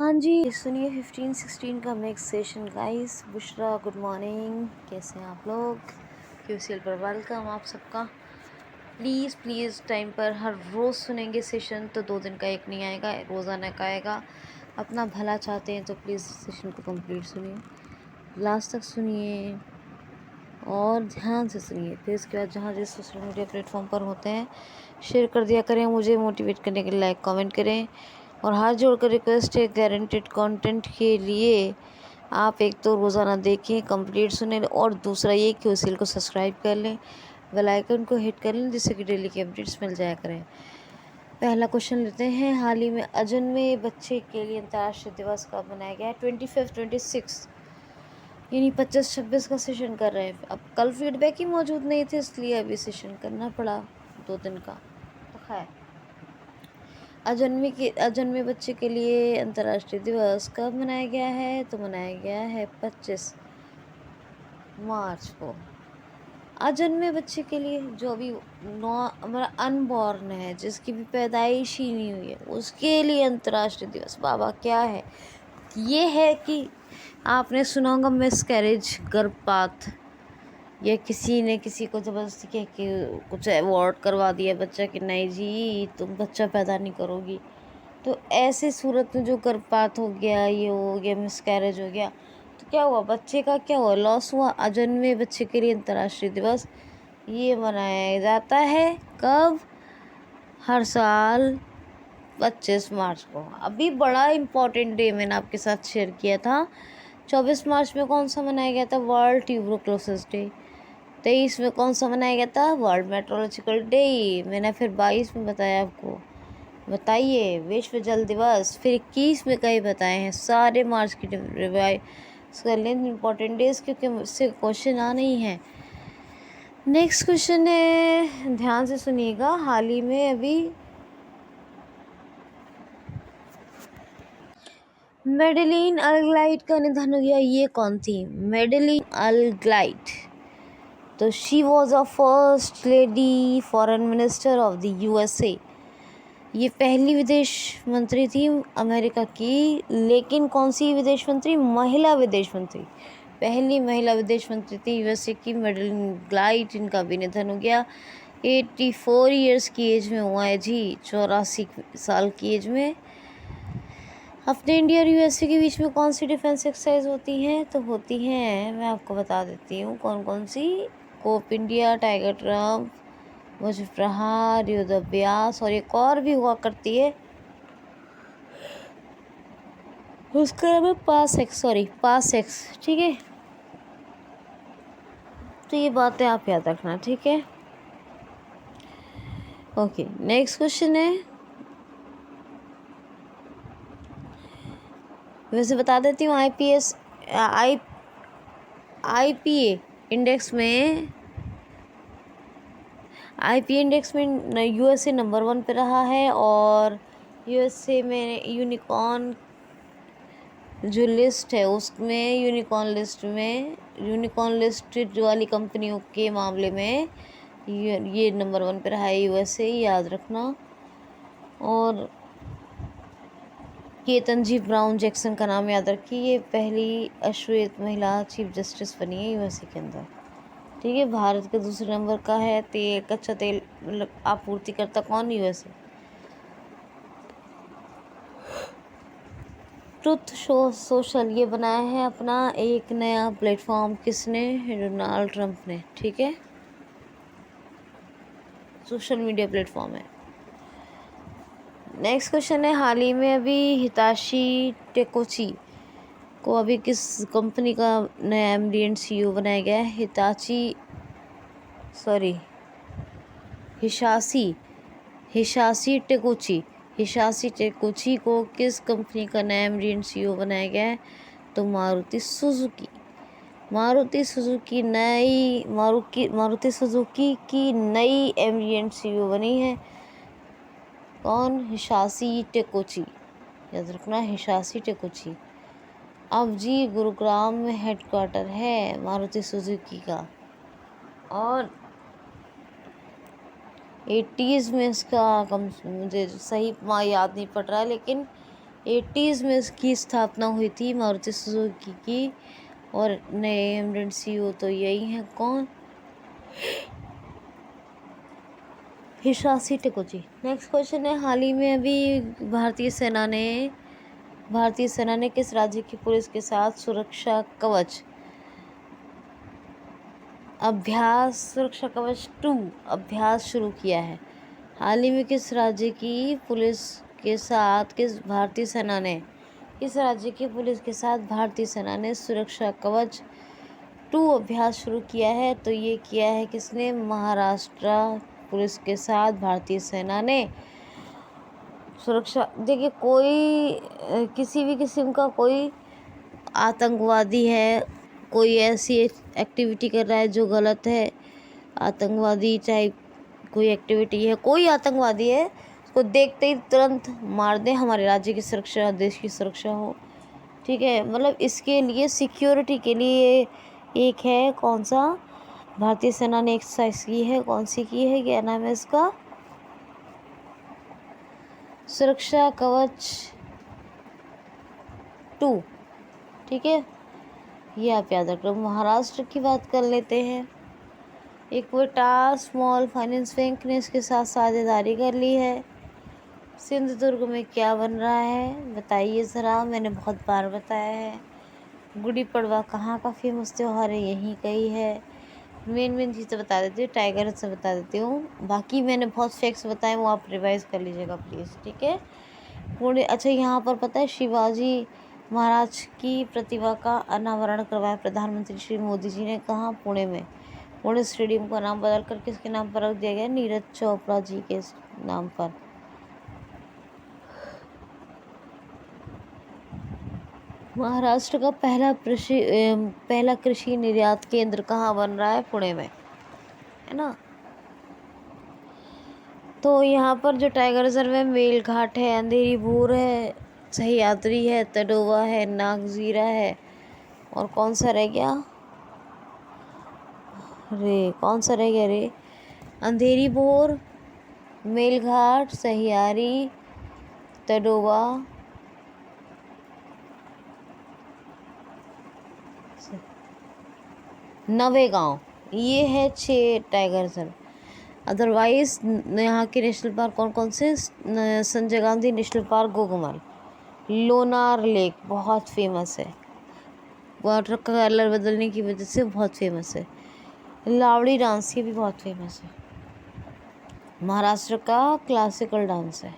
हाँ जी, सुनिए 15-16 का next session guys. Bushra good morning, कैसे हैं आप लोग? क्यूसीएल पर वेलकम आप सबका। प्लीज़ प्लीज़ टाइम पर हर रोज़ सुनेंगे सेशन, तो 2 दिन का एक नहीं आएगा, रोज़ाना का आएगा। अपना भला चाहते हैं तो प्लीज़ सेशन को कंप्लीट सुनिए, लास्ट तक सुनिए और ध्यान से सुनिए। फिर इसके बाद जहाँ जिस सोशल मीडिया प्लेटफॉर्म पर होते हैं शेयर कर दिया करें, मुझे मोटिवेट करने के लिए लाइक कमेंट करें। और हाथ जोड़कर रिक्वेस्ट है, गारंटेड कंटेंट के लिए आप एक तो रोज़ाना देखें, कंप्लीट सुने, और दूसरा ये कि उसी को सब्सक्राइब कर लें, बेल आइकन को हिट कर लें, जिससे कि डेली के अपडेट्स मिल जाया करें। पहला क्वेश्चन लेते हैं। हाल ही में अजन्मे बच्चे के लिए अंतर्राष्ट्रीय दिवस कब मनाया गया है? 25, 26 यानी 25-26 का सेशन कर रहे हैं। अब कल फीडबैक ही मौजूद नहीं थे, इसलिए अभी सेशन करना पड़ा 2 दिन का। तो खैर, अजन्मे बच्चे के लिए अंतर्राष्ट्रीय दिवस कब मनाया गया है? तो मनाया गया है 25 मार्च को। अजन्मे बच्चे के लिए, जो अभी हमारा अनबॉर्न है, जिसकी भी पैदाइश ही नहीं हुई है, उसके लिए अंतर्राष्ट्रीय दिवस बाबा क्या है? ये है कि आपने सुना होगा मिसकैरेज, गर्भपात, या किसी ने किसी को ज़बरदस्ती कह के कुछ अवॉर्ड करवा दिया बच्चा कि नहीं जी तुम बच्चा पैदा नहीं करोगी। तो ऐसे सूरत में जो गर्भपात हो गया, ये हो गया, मिसकैरेज हो गया, तो क्या हुआ? बच्चे का क्या हुआ? लॉस हुआ। अजन्मे बच्चे के लिए अंतर्राष्ट्रीय दिवस ये मनाया जाता है कब? हर साल 25 मार्च को। अभी बड़ा इम्पोर्टेंट डे मैंने आपके साथ शेयर किया था। 24 मार्च में कौन सा मनाया गया था? World tuberculosis day. 23 में कौन सा मनाया गया था? World metrological day. मैंने फिर 22 में बताया आपको, बताइए, विश्व जल दिवस। फिर 21 में कई बताए हैं। सारे मार्च की रिवाइज कर लें इम्पोर्टेंट डेज, क्योंकि मुझसे क्वेश्चन आ नहीं है। नेक्स्ट क्वेश्चन है, ध्यान से सुनिएगा। हाल ही में अभी मेडेलिन अलग्लाइड का निधन हो गया। ये कौन थी? मेडेलिन अलग्लाइड। तो she was a first lady foreign minister of the USA. ये पहली विदेश मंत्री थी अमेरिका की। लेकिन कौन सी विदेश मंत्री? महिला विदेश मंत्री। पहली महिला विदेश मंत्री थी यूएसए की मेडेलिन ग्लाइड। इनका भी निधन हो गया। 84 ईयर्स की एज में हुआ है जी, 84 साल की एज में। अपने इंडिया और यूएसए के बीच में कौन सी डिफेंस एक्सरसाइज होती हैं? तो होती हैं, मैं आपको बता देती हूँ कौन कौन सी। कोप इंडिया, टाइगर ट्रम्प, मुझे प्रहार, युद्ध अभ्यास, और एक और भी हुआ करती है, उसका नाम है पास एक्स। ठीक है, तो ये बातें आप याद रखना, ठीक है। ओके, नेक्स्ट क्वेश्चन है, वैसे बता देती हूँ। आईपीए इंडेक्स में यूएसए नंबर 1 पे रहा है। और यूएसए में यूनिकॉर्न जो लिस्ट है, उसमें यूनिकॉर्न लिस्ट वाली कंपनियों के मामले में ये नंबर 1 पे रहा है यूएसए, याद रखना। और केतनजी ब्राउन जैक्सन का नाम याद रखिए, ये पहली अश्वेत महिला चीफ जस्टिस बनी है यूएसए के अंदर, ठीक है। भारत के दूसरे नंबर का है कच्चा तेल मतलब आपूर्तिकर्ता कौन? यूएसए। ट्रुथ सोशल ये बनाया है अपना एक नया प्लेटफॉर्म, किसने? डोनाल्ड ट्रंप ने, ठीक है। सोशल मीडिया प्लेटफॉर्म है। नेक्स्ट क्वेश्चन है, हाल ही में अभी हिताशी टेकोची को अभी किस कंपनी का नया एमडी एंड सीईओ बनाया गया है? हिशाशी टेकुची को किस कंपनी का नया एमडी एंड सीईओ बनाया गया है? तो मारुति सुजुकी की नई एमडी एंड सीईओ बनी है कौन? हिशाशी टेकुची, याद रखना, हिशाशी टेकुची। अब जी गुरुग्राम में हेडक्वार्टर है मारुति सुजुकी का। और 80s में इसका मुझे सही याद नहीं पड़ रहा है, लेकिन 80s में इसकी स्थापना हुई थी मारुति सुजुकी की, और नए एमडेंट CEO तो यही हैं, कौन? Hisashi Takeuchi. नेक्स्ट क्वेश्चन है, हाल ही में अभी भारतीय सेना ने किस राज्य की पुलिस के साथ सुरक्षा कवच 2 अभ्यास शुरू किया है? हाल ही में किस राज्य की पुलिस के साथ भारतीय सेना ने सुरक्षा कवच 2 अभ्यास शुरू किया है? तो ये किया है किसने? महाराष्ट्र पुलिस के साथ भारतीय सेना ने सुरक्षा। देखिए, कोई किसी भी किस्म का कोई आतंकवादी है, कोई ऐसी एक्टिविटी कर रहा है जो गलत है, आतंकवादी चाहे कोई एक्टिविटी है, कोई आतंकवादी है, उसको देखते ही तुरंत मार दें, हमारे राज्य की सुरक्षा, देश की सुरक्षा हो। ठीक है, मतलब इसके लिए सिक्योरिटी के लिए एक है, कौन सा? भारतीय सेना ने एक्सरसाइज की है, कौन सी की है, क्या नाम है इसका? सुरक्षा कवच 2। ठीक है, ये आप याद रख लो। महाराष्ट्र की बात कर लेते हैं। इक्विटा स्मॉल फाइनेंस बैंक ने इसके साथ साझेदारी कर ली है। सिंधुदुर्ग में क्या बन रहा है बताइए ज़रा, मैंने बहुत बार बताया है। गुड़ी पड़वा कहाँ का फेमस त्यौहार है? यहीं का ही है। मेन चीज़ तो बता देती हूँ, टाइगर से बता देती हूँ, बाकी मैंने बहुत फैक्ट्स बताए, वो आप रिवाइज कर लीजिएगा प्लीज़। ठीक है, पुणे। अच्छा, यहाँ पर पता है शिवाजी महाराज की प्रतिमा का अनावरण करवाया प्रधानमंत्री श्री मोदी जी ने, कहाँ? पुणे में। पुणे स्टेडियम का नाम बदल कर किसके नाम पर रख दिया गया? नीरज चोपड़ा जी के नाम पर। महाराष्ट्र का पहला कृषि निर्यात केंद्र कहाँ बन रहा है? पुणे में, है ना। तो यहाँ पर जो टाइगर रिजर्व है, मेलघाट है, अंधेरी भूर है, सह्याद्री है, तडोवा है, नागजीरा है, और कौन सा रह गया रे? अंधेरी भूर, मेलघाट, सह्याद्री, तडोवा, नवेगांव, ये है 6 टाइगर रिजर्व। अदरवाइज यहाँ के नेशनल पार्क कौन से? संजय गांधी नेशनल पार्क, गोगमल, लोनार लेक बहुत फेमस है, वाटर का कलर बदलने की वजह से बहुत फेमस है। लावड़ी डांस, ये भी बहुत फेमस है, महाराष्ट्र का क्लासिकल डांस है।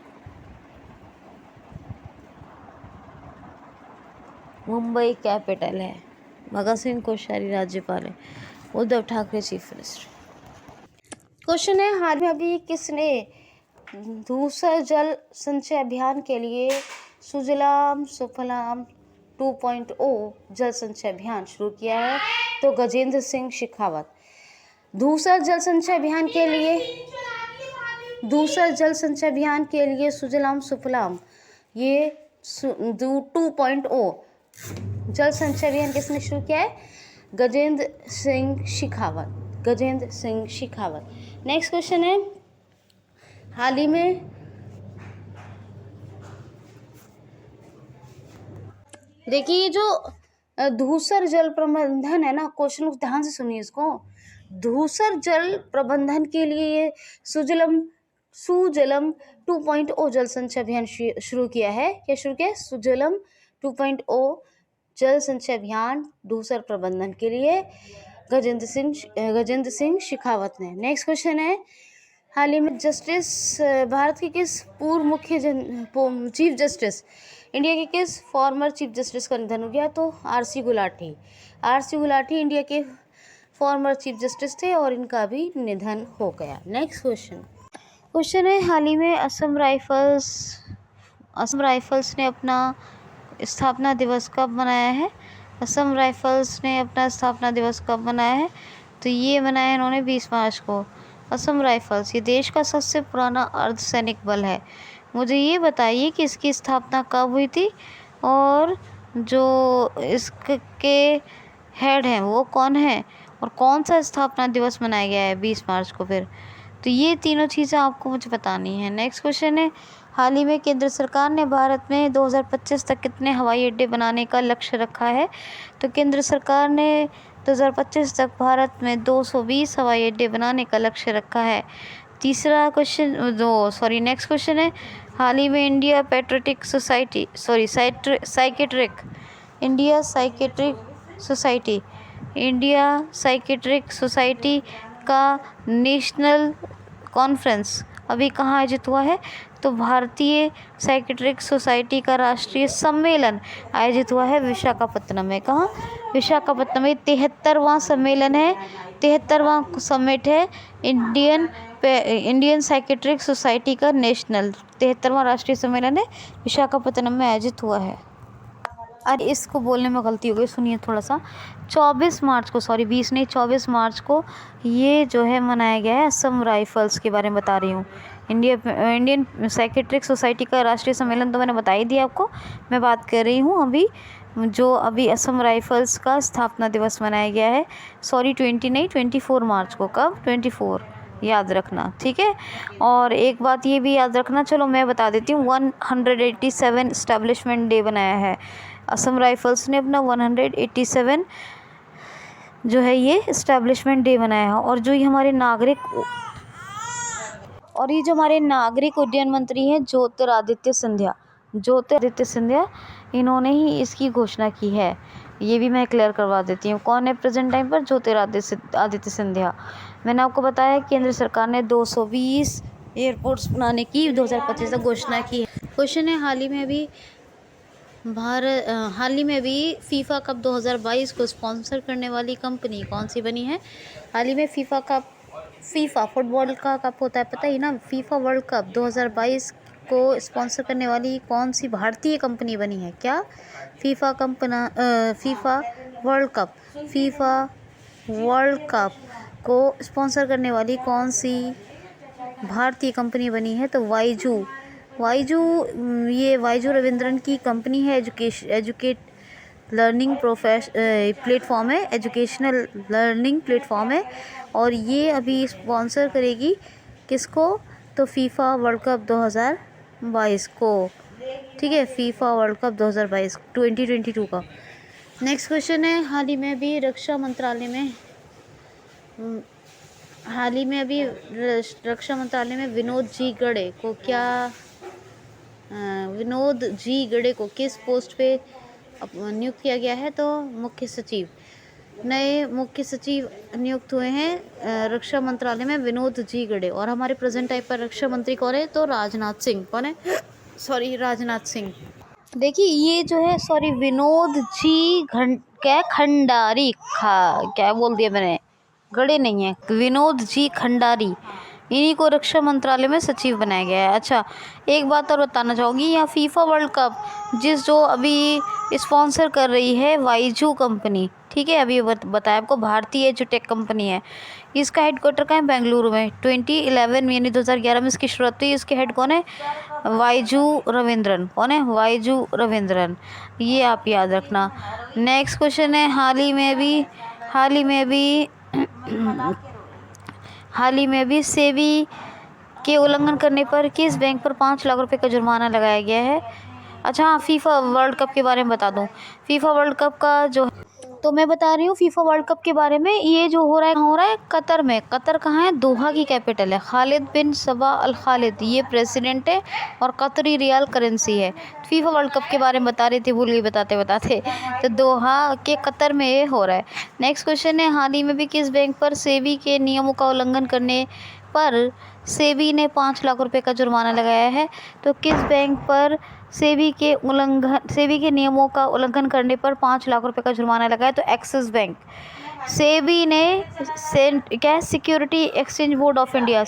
मुंबई कैपिटल है। भगत सिंह कोश्यारी राज्यपाल है, Uddhav Thackeray chief minister. Question है, हाल में अभी किसने धूसर जल संचय अभियान के लिए सुजलाम सुफलाम 2.0 जल संचय अभियान शुरू किया है? तो गजेंद्र सिंह शेखावत। धूसर जल संचय अभियान के लिए सुजलाम सुफलाम, ये 2.0 जल संचय अभियान किसने शुरू किया है? गजेंद्र सिंह शेखावत। नेक्स्ट क्वेश्चन है, हाल ही में देखिए, ये जो धूसर जल प्रबंधन है ना, क्वेश्चन को ध्यान से सुनिए इसको। धूसर जल प्रबंधन के लिए ये सुजलम 2.0 जल संचय अभियान शुरू किया है। क्या शुरू किया? सुजलम 2.0 जल संचय अभियान धूसर प्रबंधन के लिए गजेंद्र सिंह शेखावत ने। नेक्स्ट क्वेश्चन है, हाल ही में भारत के किस पूर्व मुख्य चीफ जस्टिस, इंडिया के किस फॉर्मर चीफ जस्टिस का निधन हो गया? तो आरसी गुलाटी इंडिया के फॉर्मर चीफ जस्टिस थे और इनका भी निधन हो गया। नेक्स्ट क्वेश्चन है, हाल ही में असम राइफल्स ने अपना स्थापना दिवस कब मनाया है? असम राइफल्स ने अपना स्थापना दिवस कब मनाया है? तो ये मनाया इन्होंने 20 मार्च को। असम राइफल्स ये देश का सबसे पुराना अर्धसैनिक बल है। मुझे ये बताइए कि इसकी स्थापना कब हुई थी और जो इसके हेड हैं वो कौन है और कौन सा स्थापना दिवस मनाया गया है 20 मार्च को। फिर तो ये तीनों चीज़ें आपको मुझे बतानी है। नेक्स्ट क्वेश्चन है, हाल ही में केंद्र सरकार ने भारत में 2025 तक कितने हवाई अड्डे बनाने का लक्ष्य रखा है? तो केंद्र सरकार ने 2025 तक भारत में 220 हवाई अड्डे बनाने का लक्ष्य रखा है। तीसरा क्वेश्चन नेक्स्ट क्वेश्चन है, हाल ही में India patriotic society psychiatric society का नेशनल कॉन्फ्रेंस अभी कहाँ आयोजित हुआ है? तो भारतीय साइकेट्रिक सोसाइटी का राष्ट्रीय सम्मेलन आयोजित हुआ है विशाखापत्तनम में। कहाँ? विशाखापत्तनम में 73वां सम्मेलन है, 73वां समिट है इंडियन साइकेट्रिक सोसाइटी का नेशनल 73वां राष्ट्रीय सम्मेलन है, विशाखापत्तनम में आयोजित हुआ है। अरे इसको बोलने में गलती हो गई, सुनिए थोड़ा सा। 24 मार्च को ये जो है मनाया गया है असम राइफल्स के बारे में बता रही हूँ। इंडियन साइकेट्रिक सोसाइटी का राष्ट्रीय सम्मेलन तो मैंने बता ही दिया आपको। मैं बात कर रही हूँ अभी असम राइफल्स का स्थापना दिवस मनाया गया है। 24 मार्च को। कब? 24, याद रखना, ठीक है। और एक बात ये भी याद रखना, चलो मैं बता देती हूँ, 187 इस्टेब्लिशमेंट डे बनाया है असम राइफल्स ने अपना 187 जो है ये इस्टेब्लिशमेंट डे बनाया है। और जो हमारे नागरिक उड्डयन मंत्री हैं ज्योतिरादित्य सिंधिया, इन्होंने ही इसकी घोषणा की है। ये भी मैं क्लियर करवा देती हूँ, कौन है प्रेजेंट टाइम पर? ज्योतिरादित्य सिंधिया। मैंने आपको बताया केंद्र सरकार ने 220 एयरपोर्ट्स बनाने की 2025 तक घोषणा की है। क्वेश्चन है, हाल ही में भी फीफा कप 2022 को स्पॉन्सर करने वाली कंपनी कौन सी बनी है? हाल ही में फीफा फुटबॉल का कप होता है, पता ही ना, फीफा वर्ल्ड कप 2022 को स्पॉन्सर करने वाली कौन सी भारतीय कंपनी बनी है? क्या? फीफा वर्ल्ड कप को स्पॉन्सर करने वाली कौन सी भारतीय कंपनी बनी है? तो वाईजू रविंद्रन की कंपनी है। एजुकेशनल लर्निंग प्लेटफॉर्म है और ये अभी स्पॉन्सर करेगी किसको? तो फीफा वर्ल्ड कप 2022 को, ठीक है, फीफा वर्ल्ड कप 2022 का। नेक्स्ट क्वेश्चन है, हाल ही में अभी रक्षा मंत्रालय में विनोद जी गड़े को किस पोस्ट पे नियुक्त किया गया है? तो मुख्य सचिव। नए मुख्य सचिव नियुक्त हुए हैं रक्षा मंत्रालय में विनोद जी गड़े। और हमारे प्रेजेंट टाइम पर रक्षा मंत्री कौन है? तो राजनाथ सिंह। देखिए ये जो है विनोद जी खंडारी, क्या बोल दिया मैंने, गड़े नहीं है, विनोद जी खंडारी, इन्हीं को रक्षा मंत्रालय में सचिव बनाया गया है। अच्छा, एक बात और बताना चाहूँगी, यहाँ फीफा वर्ल्ड कप जो अभी स्पॉन्सर कर रही है वाईजू कंपनी, ठीक है, अभी बताया आपको, भारतीय जो टेक कंपनी है, इसका हेडक्वार्टर कहाँ है? बेंगलुरु में। 2011 यानी 2011 में इसकी शुरुआत हुई। इसके हेड कौन है? वाईजू रविंद्रन। कौन है? वाईजू रविंद्रन, ये आप याद रखना। नेक्स्ट क्वेश्चन है, हाल ही में भी सेबी के उल्लंघन करने पर किस बैंक पर 5 लाख रुपए का जुर्माना लगाया गया है? अच्छा हाँ, फीफा वर्ल्ड कप के बारे में बता दूं। फीफा वर्ल्ड कप का तो मैं बता रही हूँ फीफा वर्ल्ड कप के बारे में। ये जो हो रहा है कतर में। कतर कहाँ है? दोहा की कैपिटल है। खालिद बिन सबा अल खालिद ये प्रेसिडेंट है और कतरी रियाल करेंसी है। फीफा वर्ल्ड कप के बारे में बता रही थी, भूल गई बताते तो दोहा के कतर में ये हो रहा है। नेक्स्ट क्वेश्चन है, हाल ही में भी किस बैंक पर सेबी के नियमों का उल्लंघन करने पर सेबी ने 5 लाख रुपए का जुर्माना लगाया है? तो किस बैंक पर सेबी के नियमों का उल्लंघन करने पर 5 लाख रुपए का जुर्माना लगाया? तो एक्सिस बैंक। सेबी ने security exchange board of India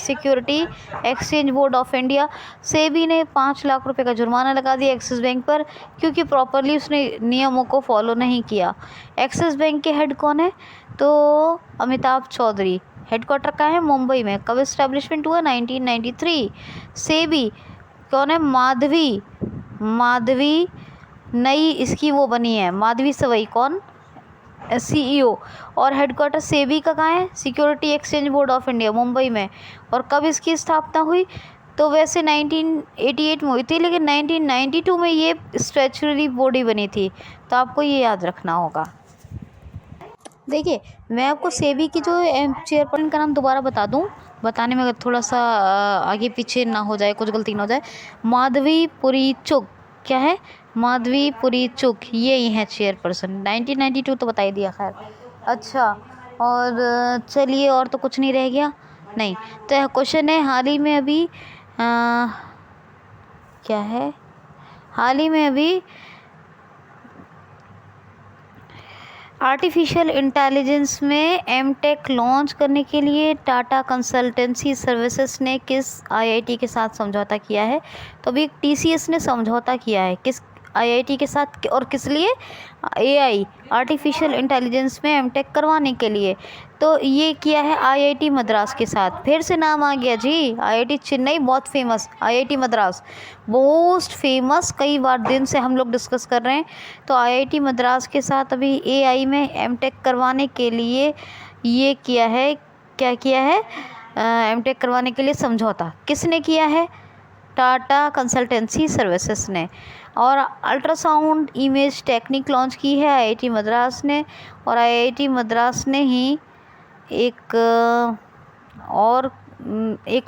SEBI ने 5 लाख रुपए का जुर्माना लगा दिया एक्सिस बैंक पर, क्योंकि प्रॉपरली उसने नियमों को फॉलो नहीं किया। एक्सिस बैंक के हेड कौन है? तो अमिताभ चौधरी। हेडक्वार्टर का है? मुंबई में। कब इस्टेब्लिशमेंट हुआ? 1993। सेबी कौन है? माधवी नई इसकी वो बनी है, माधवी सवई। कौन? CEO। और हेडक्वार्टर सेबी का कहाँ है? Security exchange board of India, Mumbai में। और कब इसकी स्थापना हुई? तो वैसे 1988 में हुई थी, लेकिन 1992 में ये स्टैच्यूटरी बॉडी बनी थी, तो आपको ये याद रखना होगा। देखिए, मैं आपको सेबी की जो चेयरपर्सन का नाम दोबारा बता दूं, बताने में अगर थोड़ा सा आगे पीछे ना हो जाए, कुछ गलती ना हो जाए। माधवी पुरीचुक, क्या है, माधवी पुरीचुक, ये ही है चेयरपर्सन। 1992 तो बता ही दिया, खैर। अच्छा, और चलिए, और तो कुछ नहीं रह गया, नहीं। तो क्वेश्चन है, हाल ही में अभी क्या है, हाल ही में अभी आर्टिफिशियल इंटेलिजेंस में एमटेक लॉन्च करने के लिए टाटा कंसल्टेंसी सर्विसेज ने किस आईआईटी के साथ समझौता किया है? तो अभी टीसीएस ने समझौता किया है किस आईआईटी के साथ, और किस लिए? एआई, आर्टिफिशियल इंटेलिजेंस में एमटेक करवाने के लिए। तो ये किया है आईआईटी मद्रास के साथ। फिर से नाम आ गया जी, आईआईटी चेन्नई बहुत famous, IIT Madras most famous, कई बार दिन से हम लोग डिस्कस कर रहे हैं। तो आईआईटी मद्रास के साथ अभी एआई में एमटेक करवाने के लिए ये किया है, क्या किया है, एमटेक करवाने के लिए समझौता किसने किया है? टाटा कंसल्टेंसी सर्विसेज ने। और अल्ट्रासाउंड इमेज टेक्निक लॉन्च की है आईआईटी मद्रास ने, और आईआईटी मद्रास ने ही एक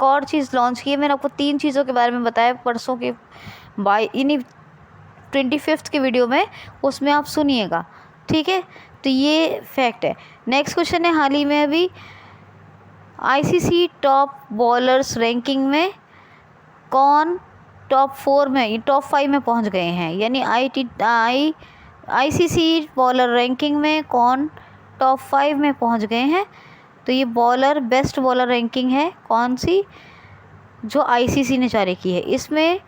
और चीज़ लॉन्च की है। मैंने आपको 3 चीज़ों के बारे में बताया परसों के इन्हीं 25th के वीडियो में, उसमें आप सुनिएगा, ठीक है। तो ये फैक्ट है। नेक्स्ट क्वेश्चन है, हाल ही में अभी आईसीसी टॉप बॉलर्स रैंकिंग में कौन टॉप 4 में, टॉप 5 में पहुंच गए हैं? यानी आईसीसी बॉलर रैंकिंग में कौन टॉप 5 में पहुंच गए हैं? तो ये बॉलर, बेस्ट बॉलर रैंकिंग है कौन सी, जो आईसीसी ने जारी की है। इसमें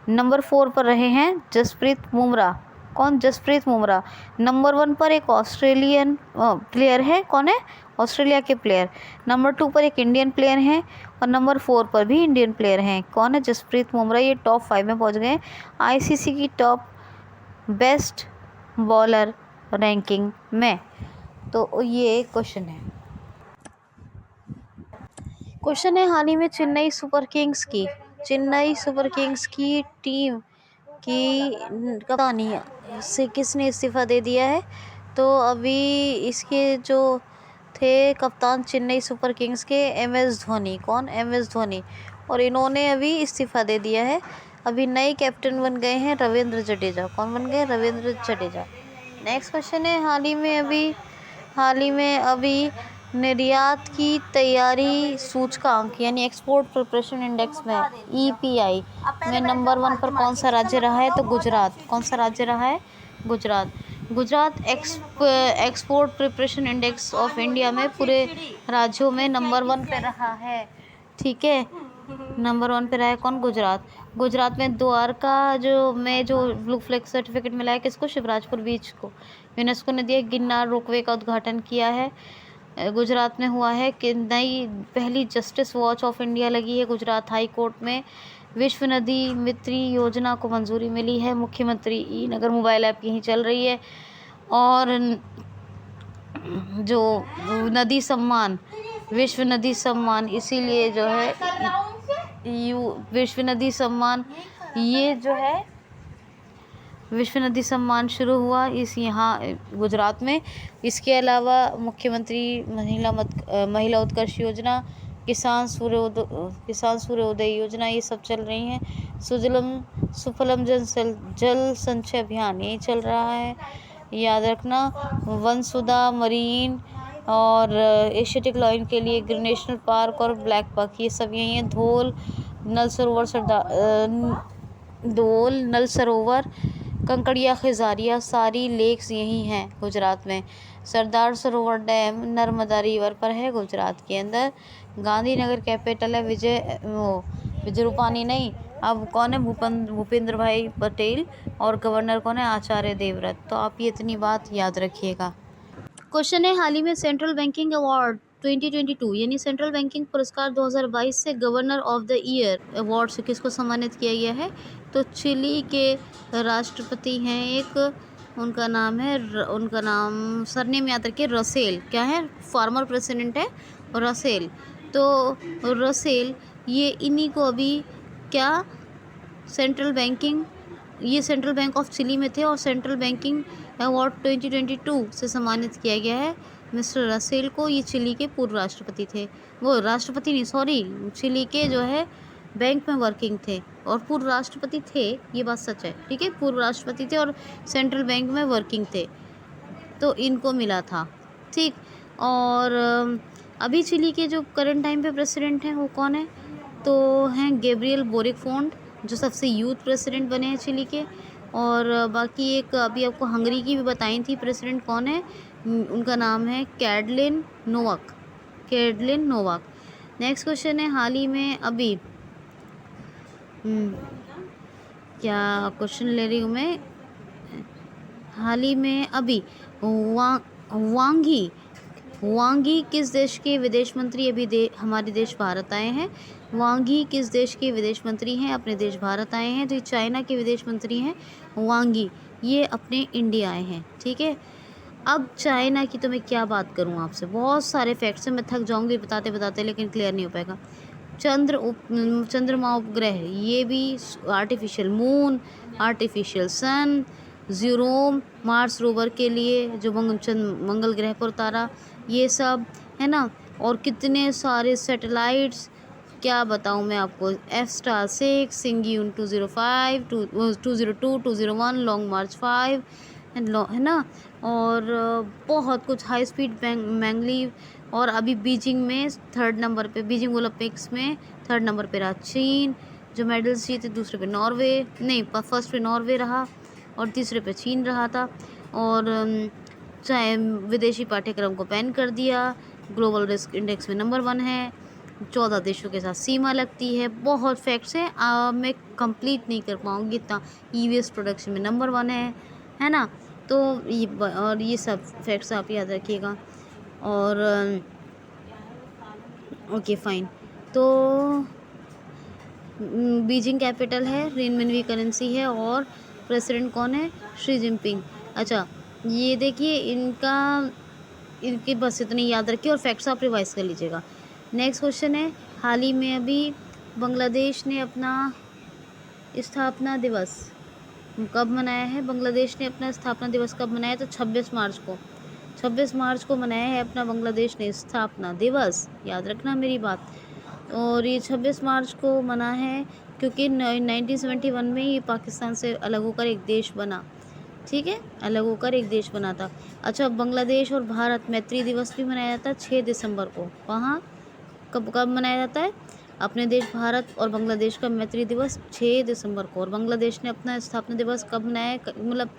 नंबर 4 पर रहे हैं जसप्रीत बुमराह। कौन? जसप्रीत बुमराह। नंबर 1 पर एक ऑस्ट्रेलियन प्लेयर है, कौन है? ऑस्ट्रेलिया के प्लेयर। नंबर 2 पर एक इंडियन प्लेयर हैं, और नंबर 4 पर भी इंडियन प्लेयर हैं, कौन है? जसप्रीत बुमराह। ये टॉप 5 में पहुंच गए आईसीसी की टॉप बेस्ट बॉलर रैंकिंग में। तो ये क्वेश्चन है। क्वेश्चन है, हाल ही में चेन्नई सुपर किंग्स की टीम की कप्तानी से किसने इस्तीफ़ा दे दिया है? तो अभी इसके जो थे कप्तान चेन्नई सुपर किंग्स के, एमएस धोनी। कौन? एमएस धोनी। और इन्होंने अभी इस्तीफ़ा दे दिया है। अभी नए कैप्टन बन गए हैं रविंद्र जडेजा। कौन बन गए? रविंद्र जडेजा। नेक्स्ट क्वेश्चन है, हाल ही में अभी निर्यात की तैयारी सूचकांक यानी एक्सपोर्ट प्रिपरेशन इंडेक्स में ईपीआई में नंबर 1 पर कौन सा राज्य रहा है? तो गुजरात। कौन सा राज्य रहा है? Gujarat. Gujarat export preparation index of India में पूरे राज्यों में नंबर 1 पे रहा है, ठीक है। नंबर 1 पे रहा है कौन? गुजरात। गुजरात में द्वारका जो ब्लू फ्लैग सर्टिफिकेट मिला है किसको? शिवराजपुर बीच को। यूनेस्को ने दिया। गिरनार रोपवे का उद्घाटन किया है गुजरात में हुआ है। कि नई पहली जस्टिस वॉच ऑफ इंडिया लगी है गुजरात हाई कोर्ट में। विश्व नदी मित्री योजना को मंजूरी मिली है। मुख्यमंत्री ई नगर मोबाइल ऐप यहीं चल रही है। और जो नदी सम्मान, विश्व नदी सम्मान, इसीलिए जो है विश्व नदी सम्मान, ये जो है विश्व नदी सम्मान शुरू हुआ यहाँ गुजरात में। इसके अलावा मुख्यमंत्री महिला उत्कर्ष योजना, किसान सूर्योदय योजना, ये सब चल रही हैं। सुफलम जल संचय अभियान यही चल रहा है, याद रखना। वनसुधा मरीन और एशियाटिक लाइन के लिए ग्रीन नेशनल पार्क और ब्लैक बक, ये सब यही हैं। धोल, नल सरोवर, कंकड़िया, खिजारिया, सारी लेक्स यही हैं गुजरात में। सरदार सरोवर डैम नर्मदा रिवर पर है गुजरात के अंदर। गांधीनगर कैपिटल है विजय रूपानी नहीं, अब कौन है? भूपेंद्र भाई पटेल। और गवर्नर कौन है? आचार्य देवव्रत। तो आप ये इतनी बात याद रखिएगा। क्वेश्चन है, हाल ही में सेंट्रल बैंकिंग अवार्ड 2022 यानी सेंट्रल बैंकिंग पुरस्कार 2022 से governor of the year award से किसको सम्मानित किया गया है? तो चिली के राष्ट्रपति हैं एक, उनका नाम सरनेम याद रखिए, रसेल। क्या है? फॉर्मर प्रेसिडेंट है रसेल। तो रसेल, ये इन्हीं को अभी क्या सेंट्रल बैंकिंग, ये सेंट्रल बैंक ऑफ चिली में थे और सेंट्रल बैंकिंग अवार्ड 2022 से सम्मानित किया गया है मिस्टर रसेल को। ये चिली के पूर्व राष्ट्रपति थे, वो राष्ट्रपति नहीं सॉरी, चिली के जो है बैंक में वर्किंग थे और पूर्व राष्ट्रपति थे, ये बात सच है, ठीक है, पूर्व राष्ट्रपति थे और सेंट्रल बैंक में वर्किंग थे, तो इनको मिला था, ठीक। और अभी चिली के जो करंट टाइम पे प्रेसिडेंट हैं वो कौन है, तो हैं गैब्रियल बोरिक फोंट, जो सबसे यूथ प्रेसिडेंट बने हैं चिली के। और बाकी एक अभी आपको हंगरी की भी बताई थी प्रेसिडेंट कौन है, उनका नाम है कैडलिन नोवाक, कैडलिन नोवाक। नेक्स्ट क्वेश्चन है, हाल ही में अभी क्या क्वेश्चन ले रही हूँ मैं, हाल ही में अभी वांग ही किस देश के विदेश मंत्री अभी हमारे देश भारत आए हैं। वांग ही किस देश के विदेश मंत्री हैं, अपने देश भारत आए हैं। तो ये चाइना के विदेश मंत्री हैं वांग ही, ये अपने इंडिया आए हैं, ठीक है। अब चाइना की तो मैं क्या बात करूं आपसे, बहुत सारे फैक्ट्स हैं, मैं थक जाऊंगी बताते बताते, लेकिन क्लियर नहीं हो पाएगा। चंद्रमा उपग्रह, ये भी आर्टिफिशियल मून, आर्टिफिशियल सन, ज़ीरोम मार्स रोवर के लिए जो मंगल ग्रह पर उतारा, ये सब है ना। और कितने सारे सैटेलाइट्स, क्या बताऊं मैं आपको, F*6, सिंगयून 205, 202, 201, लॉन्ग मार्च 5 है ना। और बहुत कुछ हाई स्पीड मैंगलीव। और अभी बीजिंग में थर्ड नंबर पे, बीजिंग ओलंपिक्स में थर्ड नंबर पे रहा चीन, जो मेडल्स जीते। दूसरे पे नॉर्वे, नहीं फर्स्ट पे नॉर्वे रहा और तीसरे पे चीन रहा था। और चाहे विदेशी पाठ्यक्रम को बैन कर दिया, ग्लोबल रिस्क इंडेक्स में नंबर 1 है, 14 देशों के साथ सीमा लगती है। बहुत फैक्ट्स हैं, मैं कंप्लीट नहीं कर पाऊँगी इतना। EVS प्रोडक्शन में नंबर 1 है ना। तो और ये सब फैक्ट्स आप याद रखिएगा। और ओके फाइन, तो बीजिंग कैपिटल है, रेनमिनवी करेंसी है और प्रेसिडेंट कौन है, शी जिनपिंग। अच्छा ये देखिए इनकी बस इतनी याद रखिए और फैक्ट्स आप रिवाइज कर लीजिएगा। नेक्स्ट क्वेश्चन है, हाल ही में अभी बांग्लादेश ने अपना स्थापना दिवस कब मनाया है। बांग्लादेश ने अपना स्थापना दिवस कब मनाया, तो 26 मार्च को मनाया है अपना बांग्लादेश ने स्थापना दिवस, याद रखना मेरी बात। और ये 26 मार्च को मना है क्योंकि 1971 में ये पाकिस्तान से अलग होकर एक देश बना, ठीक है, अलग होकर एक देश बना था। अच्छा बांग्लादेश और भारत मैत्री दिवस भी मनाया जाता है 6 दिसंबर को। वहाँ कब मनाया जाता है, अपने देश भारत और बांग्लादेश का मैत्री दिवस 6 दिसंबर को। और बांग्लादेश ने अपना स्थापना दिवस कब मनाया, मतलब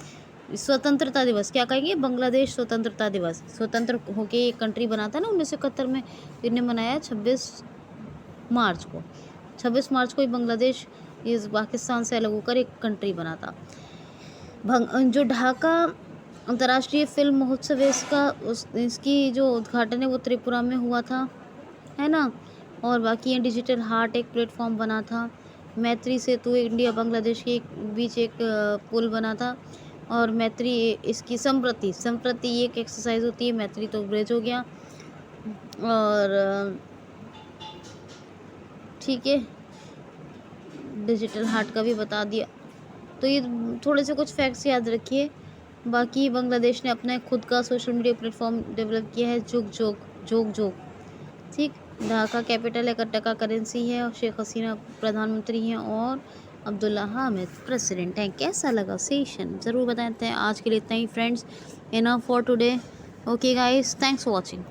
स्वतंत्रता दिवस क्या कहेंगे, बांग्लादेश स्वतंत्रता दिवस, स्वतंत्र होके एक कंट्री बना था ना 1971 में, इन्हें मनाया 26 मार्च को। 26 मार्च को ही बांग्लादेश इस पाकिस्तान से अलग होकर एक कंट्री बना था। जो ढाका अंतर्राष्ट्रीय फिल्म महोत्सव है, इसकी जो उद्घाटन है वो त्रिपुरा में हुआ था, है ना। और बाकी ये डिजिटल हार्ट एक प्लेटफॉर्म बना था। मैत्री सेतु इंडिया बांग्लादेश के बीच एक पुल बना था। और मैत्री इसकी संप्रति एक एक्सरसाइज होती है, मैत्री तो ब्रिज हो गया। और ठीक है, डिजिटल हार्ट का भी बता दिया। तो ये थोड़े से कुछ फैक्ट्स याद रखिए। बाकी बांग्लादेश ने अपना खुद का सोशल मीडिया प्लेटफॉर्म डेवलप किया है, जोग, ठीक। ढाका कैपिटल है, टका करेंसी है और शेख हसीना प्रधानमंत्री हैं और अब्दुल्ला हामिद प्रेसिडेंट हैं। कैसा लगा सेशन ज़रूर बताते हैं। आज के लिए इतना ही friends, enough for today. Okay guys, thanks for watching.